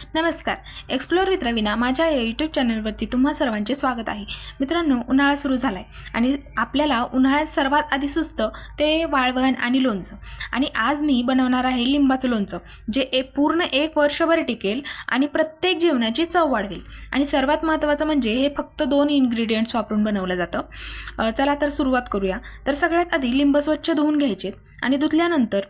नमस्कार. Explore with Raveena माझ्या या यूट्यूब चॅनलवरती तुम्हा सर्वांचे स्वागत आहे. मित्रांनो, उन्हाळा सुरू झाला आहे आणि आपल्याला उन्हाळ्यात सर्वात आधी सुचतं ते वाळवण आणि लोणचं. आणि आज मी बनवणार आहे लिंबाचं लोणचं, जे पूर्ण 1 वर्षभर टिकेल आणि प्रत्येक जेवणाची चव वाढवेल. आणि सर्वात महत्त्वाचं म्हणजे हे फक्त 2 इन्ग्रेडियंट्स वापरून बनवलं जातं. चला तर सुरुवात करूया. तर सगळ्यात आधी लिंब स्वच्छ धुवून घ्यायचे आणि धुतल्यानंतर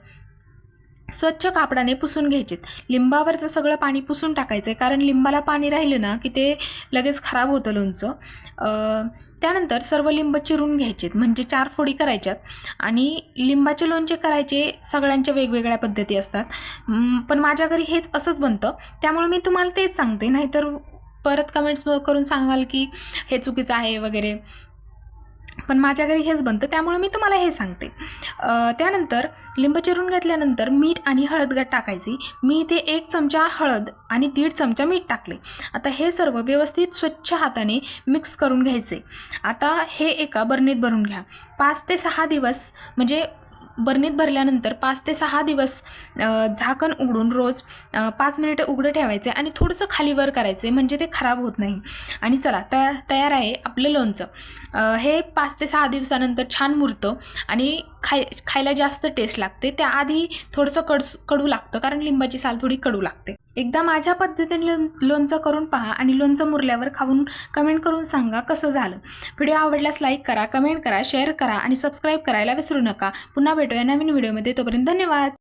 स्वच्छ कापडाने पुसून घ्यायचे. लिंबावरचं सगळं पाणी पुसून टाकायचं आहे, कारण लिंबाला पाणी राहिलं ना की ते लगेच खराब होतं लोणचं. त्यानंतर सर्व लिंब चिरून घ्यायचेत, म्हणजे 4 फोडी करायच्यात. आणि लिंबाचे लोणचे करायचे सगळ्यांच्या वेगवेगळ्या पद्धती असतात, पण माझ्या घरी हेच असंच बनतं, त्यामुळे मी तुम्हाला तेच सांगते. नाहीतर परत कमेंट्स करून सांगाल की हे चुकीचं आहे वगैरे, पण माझ्या घरी हेच बनतं, त्यामुळे मी तुम्हाला हे सांगते. त्यानंतर लिंब चिरून घेतल्यानंतर मीठ आणि हळद टाकायची. मी इथे 1 चमचा हळद आणि 1.5 चमचा मीठ टाकले. आता हे सर्व व्यवस्थित स्वच्छ हाताने मिक्स करून घ्यायचे. आता हे एका बरणीत भरून घ्या. 5 ते 6 दिवस, म्हणजे बरणीत भरल्यानंतर 5 ते 6 दिवस झाकण उघडून रोज 5 मिनिटं उघडं ठेवायचे आणि थोडंसं खालीवर करायचे, म्हणजे ते खराब होत नाही. आणि चला, तयार आहे आपलं लोणचं. हे 5 ते 6 दिवसानंतर छान मुरतं आणि खायला जास्त टेस्ट लागते. त्याआधी थोडंसं कडू लागतं, कारण लिंबाची साल थोडी कडू लागते. एकदा माझ्या पद्धतीने लोणचं करून पहा आणि लोणचं मुरल्यावर खाऊन कमेंट करून सांगा कसं झालं. व्हिडिओ आवडल्यास लाईक करा, कमेंट करा, शेअर करा आणि सबस्क्राईब करायला विसरू नका. पुन्हा भेटूया नवीन व्हिडिओमध्ये. तोपर्यंत धन्यवाद.